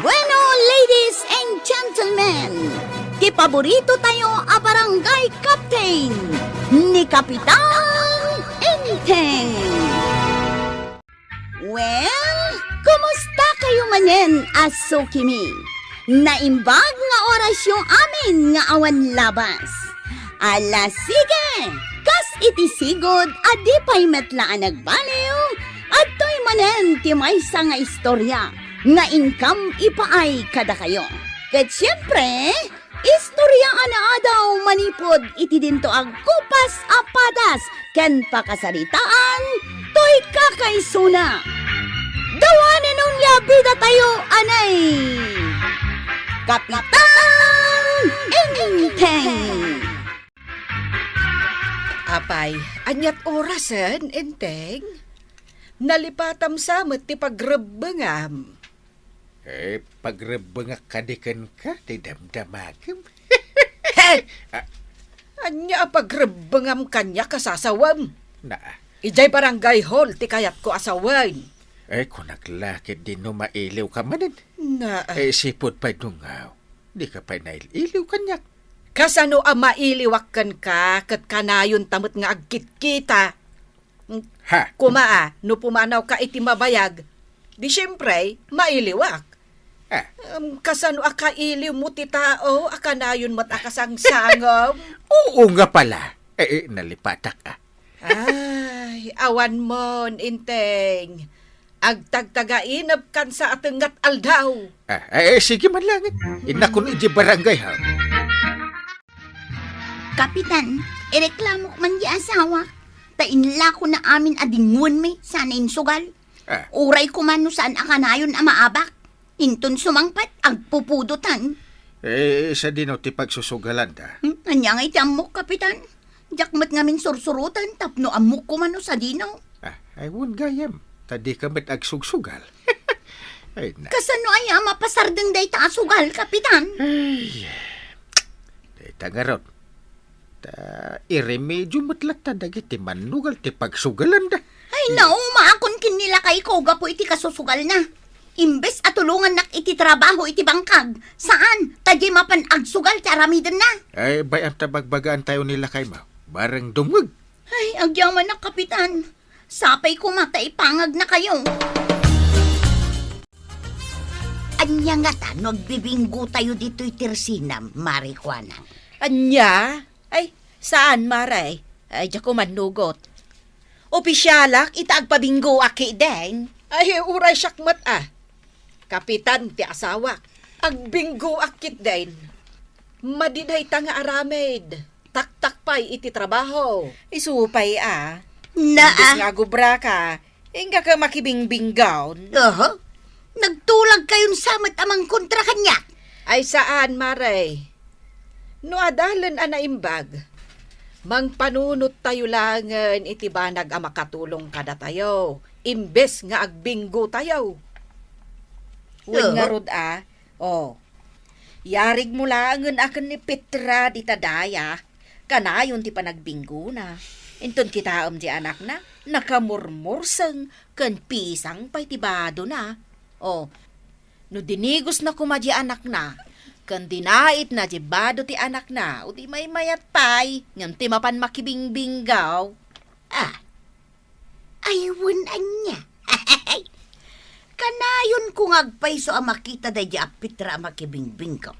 Bueno, ladies and gentlemen, ti paborito tayo a barangay captain ni Kapitan Enteng. Well, kumusta kayo manen, Asukimi? Naimbag nga oras yung amin nga awan labas. Ala sige, kas iti sigod adi pa'y metlaan nagbaliw at to'y manen ti maysa nga istorya nga income ipaay kada kayo. Ket siyempre, istorya ana daw manipod iti dinto ang kupas apadas ken pakasaritaan to'y kakaisuna. Dawanan nung labida tayo anay. Kapitan Enteng. Apay, anyat orasan, Enteng. Nalipatam samot ti pagrebengam. Pagrebengak kadikan ka, di damdamagam. Hey! Anya pagrebengam kanya kasasawam. Ijay barangay hall ti kayat ko asawan. Kung naglakit din no mailiw ka manin. Sipod pa'y dungaw. Di ka pa'y nailiw kanyak. Kasano ang mailiwakan ka kat kanayon tamot nga agkit kita. Ha? Kumaa, no pumanaw ka iti mabayag, di siyempre, mailiwak. Kasano akailiw mo ti tao, akanayon mat akasangsangom. Oo nga pala. Nalipatak ah. Ay, awan mon, Inteng. Agtagtagainap kan sa atengat aldaw. Sige man lang. Inakon iji barangay ha. Kapitan, ireklamo man di asawa. Tainla ko na amin adingon me, sana insugal. Uray ko man no saan akanayon ang maabak. Inton sumangpat, agpupudutan. Sa dinaw ti pagsusugalan da. Anya nga iti amok, Kapitan. Jakmat ngamin sursurutan, tapno amok ko man no sa dinaw. Ay, wun gayam. Tadi ka ba't agsugsugal? Kasano ay mapasardeng day ta asugal, Kapitan? Ay, tangarot. Iremedyo matlat ta dagiti manugal ti pagsugalan da. Ay, maakon kin nila kay Koga po iti kasusugal na. Imbes atulungan nak iti trabaho iti bangkag. Saan? Tadi mapan agsugal ti aramidan na. Ay, bayam tabagbagaan tayo nila kay ma. Barang dumag. Ay, agyaman na, Kapitan. Sapay ko mata ipangag na kayo. Anya nga ta, nagbibinggo tayo dito itirsina, Mari Juana. Anya? Ay, saan, Maray? Ay, diya ko manugot. Opisyalak, itaagpabinggo aki den. Ay, uray syakmat ah. Kapitan ti asawak. Agbinggo akit den. Madinay ta nga aramid. Tak-takpay iti trabaho. Isupay ah. Imbis nga gubra ka, inga ka makibingbinggaw. Nagtulag kayon samat amang kontra kanya. Ay saan, Maray? No adalan anaimbag. Mangpanunot tayo langan iti banag ang makatulong kada tayo. Imbes nga agbinggo tayo. Uy nga rod ah. Yarig mo langan akan ni Petra di tadaya. Kanayon ti panagbinggo na. Inton kita di anak na, nakamurmursang kan pisang pa'y tibado na. No dinigos na kumadya anak na, kan dinait na jibado ti anak na, o di may mayat pa'y, ngam ti mapan makibingbinggaw. Aywan anya. Kanayon kung agpay so ang makita da di apitra makibingbinggaw.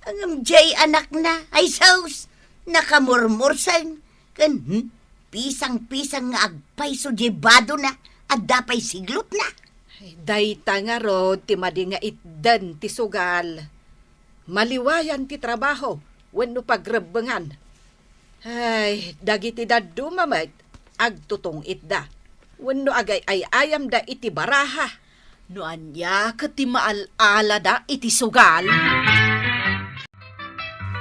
Ang jay anak na, ay saus, nakamurmursang, kan pisang-pisang nga agpay so jibado na at dapay siglot na. Dayta nga rod, ti madi nga itdan ti sugal. Maliwayan ti trabaho, wenno pagrebengan. Ay, dagiti da dumamat, agtutong itda. Wenno agay ay ayam da iti baraha. No anya kati maalala da iti sugal.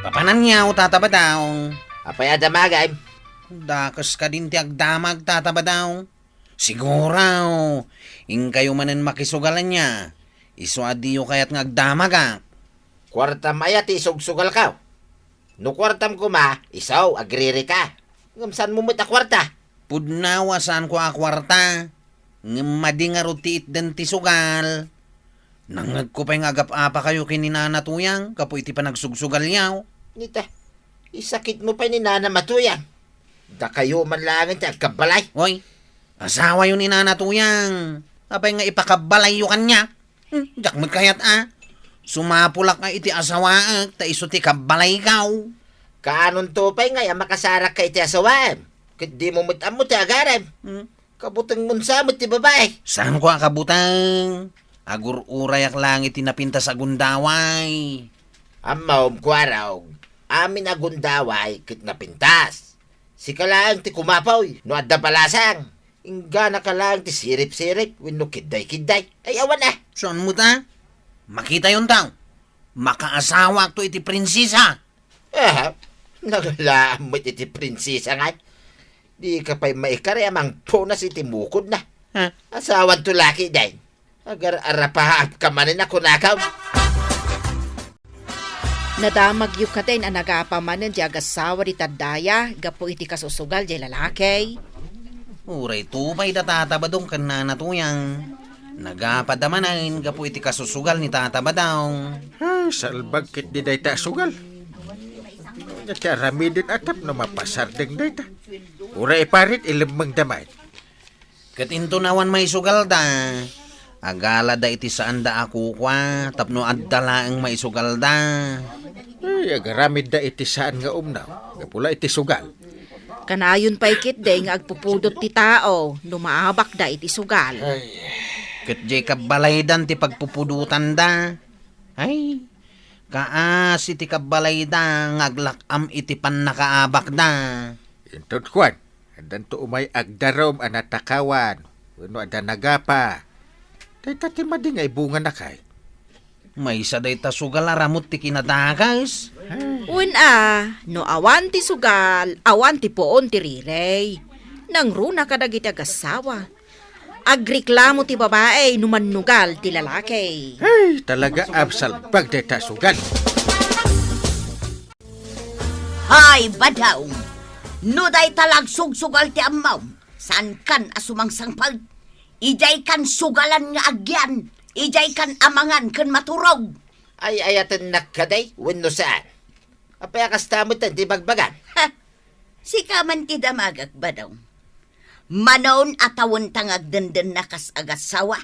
Papanan niya o tatabadaw. Apay adamagay. Dakas ka din ti agdamag tatabadaw. Siguraw. In kayo manan makisugalan niya. Iso adiyo kayat nga agdamag ah. Kwartam ayat isugsugal ka. No kwartam ko ma, isaw, agriri ka. Ngamsan mo mata kwarta. Pudnawa saan ko akwarta. Ngamadingarutiit den ti sugal. Nangag ko pa'y agap-apa kayo kininanatuyang, kapo iti panagsugsugal yaw. Nita, isakit mo pa ni Nana Matuyang. Da kayo man lang ang kabalay. Hoy, asawa yun ni nanatuyang. Apay nga ipakabalay yu kanya. Jakmut kayat Sumapulak nga iti asawaak, ta iso ti kabalay kaw. Kaanon to pa'y nga makasarak ka iti asawaan. Kat di mo mutam mo ti agaran. Kabutang munsa mo ti babae. Saan ko akabutang? Agur urayak lang iti napinta sa gundaway. Amawm ko araw. Amin agundaway kit napintas. Si kalang ti kumapaw, no adda palasang. Ingga na kalang ti sirip-sirip, wino kiday-kiday. Ay awan na. Saan mo ta? Makita yun tao. Makaasawa to iti prinsesa. Nagalaamot iti prinsesa nga. Di ka pa'y maikari amang punas iti mukod na. Asawan to laki day. Agar arapahaap ka manin ako nakaw. Nadamag yu ka din ang nagapamanan di agasawa di tadaya, gapo iti kasusugal di lalaki. Uray tupay da tatabadong kan nanatuyang. Nagapadamanan gapo iti kasusugal ni tatabadaw. Salbag kit di day ta sugal. Nakarami din atap na mapasardeng day ta. Uray parit ilimang damay. Katinto nawan may sugal da. Agala da iti saan da ako kwa, tapno addala ang may sugal da. Ay, agaramid da iti saan nga umnaw. Kapula iti sugal. Kanayon pa ikit de nga agpupudot ti tao, lumaabak da iti sugal. Kat Jacob balaydan ti pagpupudutan da. Ay, kaas iti kabalayda ngaglakam iti pan nakaabak da. Intot kwan, andan to umay agdarom anatakawan. Wano ada nagapa. Day tati mading ay bunga na kay. May isa day ta sugal aramot ti kinadagas. No awan ti sugal, awan ti poon ti rirey. Nang runa kadagiti agasawa. Agreklamo ti babae, numannugal ti lalaki. Ay, talaga absal pag day ta sugal. Hay, badaw! No day talag sugsugal ti amaw. San kan asumangsang pag? Ijay kan sugalan nga agyan. Ijay kan amangan kan maturog. Ay ayatan nakaday, wano saan. Apay akastamot ang di bagbagan. Ha! Sika man ti damagag badaw. Manon atawon tangag denden nakas agasawa.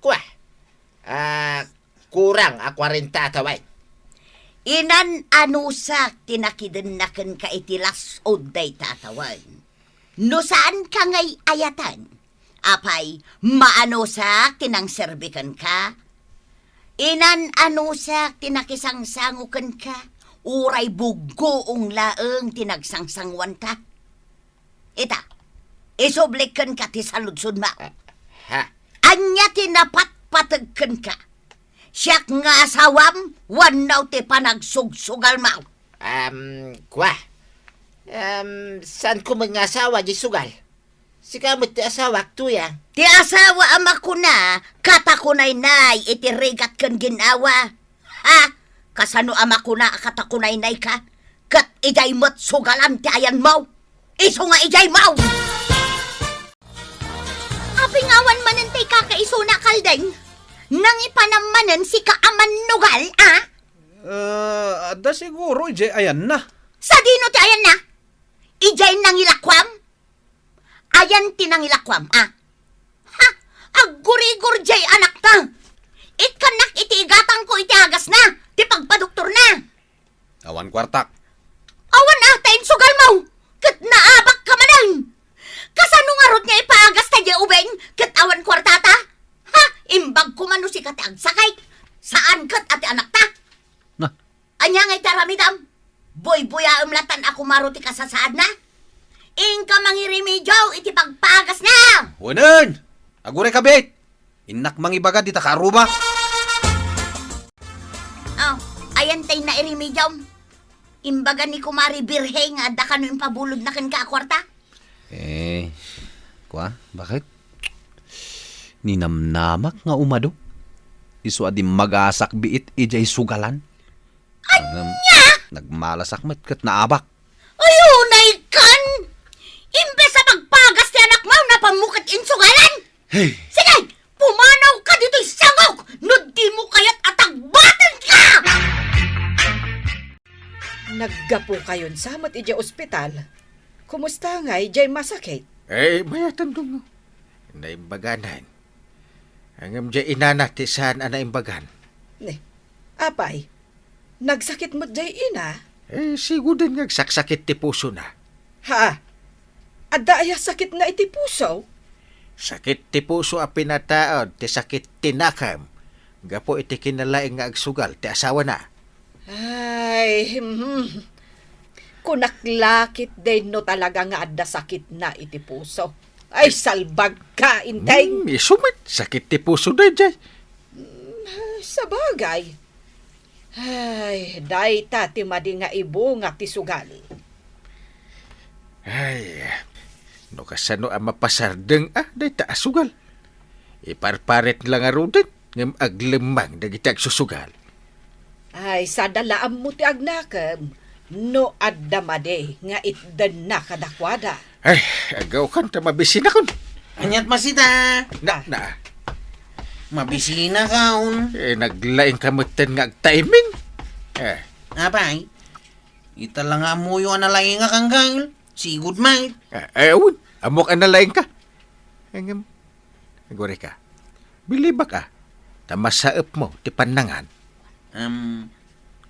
Kuha. Kurang a 40 taway. Inan anusak tinakiden naken ka itilas o day tatawan. No saan ka ngay ayatan? Apay, maanusak tinang serbikan ka? Inan anusak tinakisangsangukan ka? Uray bugoong laeng tinagsangsanguan ka? Ita, isoblikan ka ti saludsud ma. Ha? Anya tinapatpatagkan ka? Siyak nga asawam, wanaw ti panagsugsugal ma. Kuha. Saan ko mga asawa di sugal? Sikamot ti asawa tuya. Ti asawa ama ko na, katakunay-nay, itirigat kan ginawa. Ha? Kasano ama ko na, katakunay-nay ka? Kat ijay mo't sugalan ti ayan mo. Iso nga ijay mo! Apingawan manan ti kakaiso na kaldeng. Nang ipanamanan si kaaman nugal, Ada siguro, ije, ayan na. Sa dino ti ayan na? Ijay nang ilakwam? Ayan ti nang ilakwam, Ha? Aggur-igur jay anak ta. Ikanak iti igatang ko iti agas na. Ti pagpadoktor na. Awan kwartak. Awan tayin sugal mo. Kat naabak ka manan. Kasano nga rod nga ipaagas ta di ubeng? Kat awan kwartata. Imbag ko mano si kat agsakay. Saan kat ati anak ta? Na. Anya ngay taramidam. Boy-boya umlatan ako maruti ka sa saad na. Ingka mangirimidyo iti pagpagas na. Wanan! Agure kabit! Inak mangibaga di takaruba. Oh, ayan tay na irimidyo. Imbaga ni Kumari Birhe nga da kano yung pabulod na kan ka kwarta. Bakit? Ninamnamak nga umado. Isu adi magasak biit ijay sugalan. Anya? Nagmalasak met kat naabak. Ayunay kan! Imbes sa pagpagas ti anak mo na pamukat insugalan! Hey! Sige! Pumanaw ka dito'y sangaw! Naggapo kayon samot ija ospital. Kumusta nga ijay masakit? Mayatan dong. Naimbaganan. Hanggang dyan inanati saan naimbagan. Ne, apay, nagsakit mo jay ina? Siguro din nga saksakit ti puso na. Ha? Adda aya sakit nga iti puso? Sakit ti puso a pinataod, ti sakit tinakam. Gapo iti kinalaing nga agsugal, ti asawa na. Ay, kunaklakit din no talaga nga adda sakit na iti puso. Ay, salbag ka, intay. Isumit, sakit ti puso na dyan. Sa bagay. Ay, day ta ti madi nga ibo nga ti sugal. Ay, no kasano ang mapasardeng day ta asugal. Iparparet lang arudin, ngam aglemang dagiti agsusugal. Ay, sa dalaam mo ti agnakam, no adda madi nga itdan na kadakwada. Ay, agaw kan ta mabisin akon. Anyat masita. Na. Mabisina kaon. Naglaing kamutan nga agtiming. Apay, ita lang nga mo yung analay nga kang gail. Sigud mate. Ayun, amok analaing ka. Ngam, agore ka. Biliba ka. Tamasaep mo, ti panangan.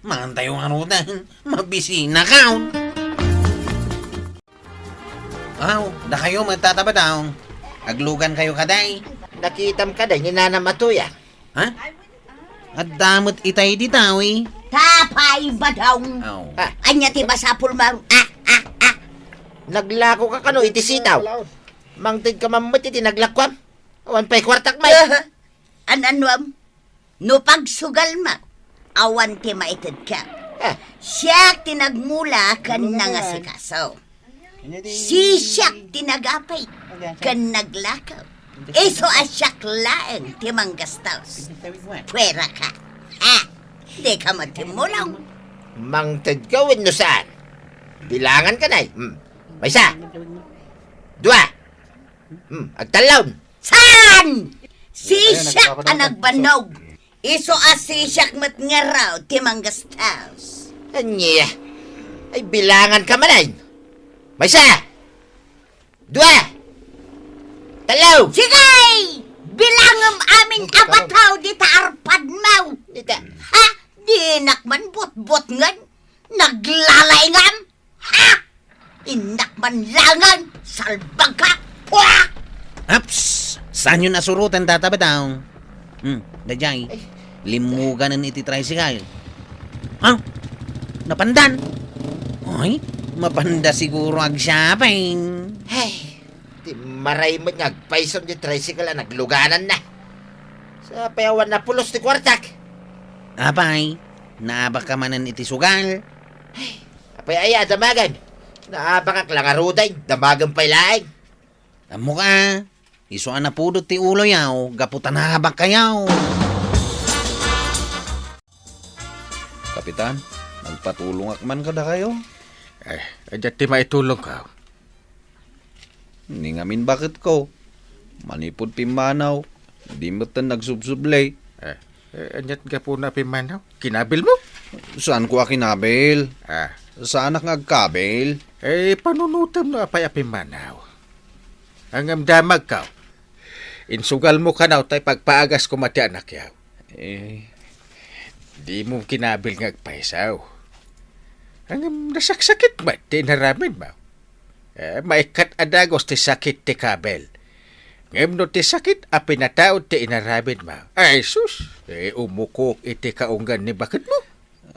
Mangantay yung arutan. Mabisina kaon. Aw, da kayo magtatabadaw. Aglugan kayo kaday. Nakitam ka day ni Nana Matuya. Ha? At damot itay di tawi. Tapay ba daw? Aw. Anya ti basapul ma... Naglako ka kano iti sitaw. Mangtid ka mamut iti naglakwam. Awan pa'y kwartak may. Ananwam? No pagsugal ma, awan ti maitid ka. Ah, Siya tinagmula kan nangasikaso. Si siyak tinagapay kan naglakaw. Iso asyak laeng ti manggastos. Pwera ka. Di ka matimulaw. mangtid ka win no saan. Bilangan ka nay. May isa. Dua. Agtalon. Saan? Si siyak ang nagbanog. Iso si siyak mat nga raw ti manggastos. Anya. Ay bilangan ka manay. May isa. Dua. Talaw. Sigay! Bilangam amin abataw di taarpad mau. Dita. Ha? Di nakman bot-bot ngan. Naglalaingam. Ha? Inakman langan. Salbag ka. Pwa! Aps! Saan yun nasurutan tatabadaw? Dajay. Limuganan iti tricycle. Napandan. Ay, mapanda siguro ag shopping. Hey. Di maray mo nga agpayson di tricycle na nagluganan na. Sa payawan na pulos ti kwartak. Apay, naabak ka manan iti sugal. Apay aya damagan. Naabakak lang aruday. Damagan pa'y laing. Amo ka. Isuan na pudot ti ulo yaw. Gaputan habak kayaw. Kapitan, magpatulong akman kada kayo. Adya ti maitulong ka. Ningamin bakit ko. Manipod pimanaw. Di mo tan nagsubsublay. Anyat ka po na pimanaw. Kinabil mo? Saan ko akinabel? Saan ak ngagkabel? Panunutam no apay apimanaw. Ang amdamag ka. Insugal mo ka na tay pagpaagas ko mati anak yaw. Di mo kinabil nga agpaisaw. Ang nasaksakit ba? Di naramin ba? Maikat adagos ti sakit ti kabel. Ngem no ti sakit a pinataod ti inarabid ma. Ay sus, umukok iti kaunggan ni bakit mo.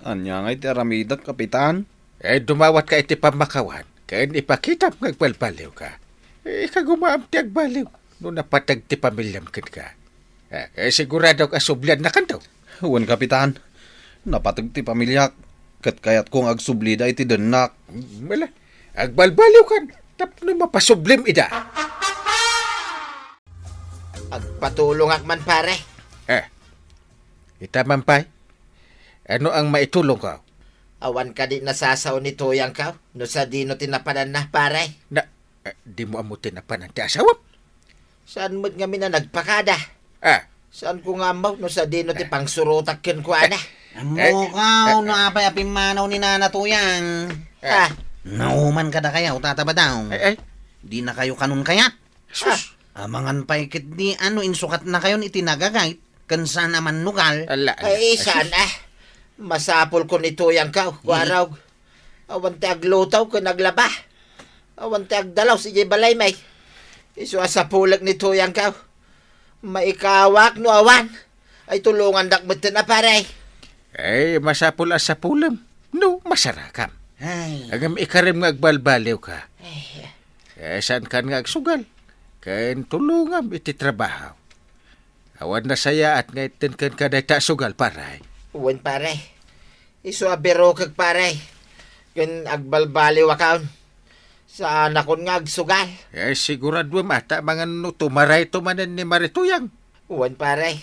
Anya nga iti aramidat, kapitan. Dumawat ka iti pamakawan. Kaya ipakitap ngagbalbaliw ka. Ikagumaam ti agbaliw. No napatag ti pamilyam kit ka. Sigurado ka sublian na kantaw. Huwan, kapitan. Napatag ti pamilyak. Kat kayat kong agsublida iti denak. Wala. Agbalbaliw kan. Tapno mapasublim ida. Agpatulong akman pare. Itaman pa. Ano ang maitulong ka? Awan ka di nasasaw ni Tuyang ka. No sa di no tinapanan na pare. Di mo amutin na panan ti asawam. Saan mo't nga mina nagpakada? Ah, Saan ko nga amaw no sa di no ti pangsurutak ken ko ana? Amo ka, no apay apimanaw ni nanatuyang. Ah, Nauman ka da kaya, tata ba daw? Ay, Di na kayo kanun kayat. sus. Amangan pa'y kit di insukat na kayon itinagagayt. Kansa naman nugal. Ala, ay saan Masapol ko nito yang ka, waraw. Awan ti aglutaw ko naglaba. Awan ti agdalaw si balay may. Isu asapulag nito yang ka. Maikawak no awan. Ay tulungan dakbetin na paray. Ay, masapul sa pulam. No, masarakam. Ay, Agam ikarim nga agbalbaliw ka. Saan ka nga agsugal? Kain tulungam iti trabaho. Awan na saya at ngaitin kan ka dayta sugal paray. Uwan paray. Isu abero kag paray. Kun agbalbaliw akaon. Sa anak kon nga agsugal. Sigurado mata mga tumaray tumanan ni Marituyang. Uwan paray.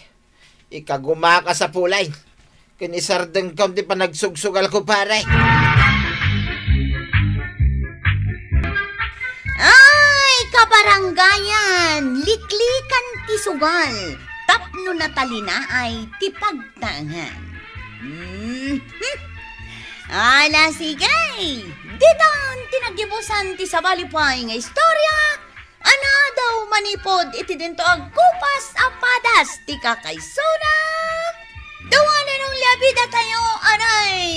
Ikagumaka sa pulay. Kun isardeng kaunti pa nagsugsugal ko paray. Ay, kabaranggayan, liklikan ti sugal, tapno na talina ay tipagtangan. Ala sige, didan tinagibusan ti sabalipay nga istorya, ana daw manipod iti dinto agkupas apadas ti kakaysona, dawanan ng labida tayo aray.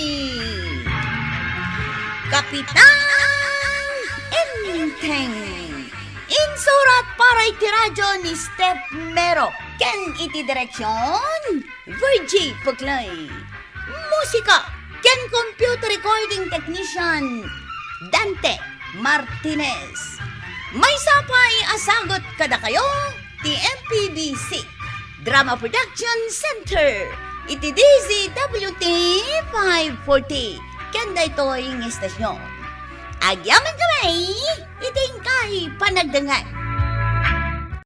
Kapitan Enteng. Insurat para iti radyo ni Step Mero. Ken iti direksyon, Virgie Puklay. Musika, ken computer recording technician, Dante Martinez. May sapay asagot kada kayo, ti MPBC. Drama Production Center. Iti DZWT 540. Ken daytoy ng estasyon. Agyaman kami, iting kahit panagdangan.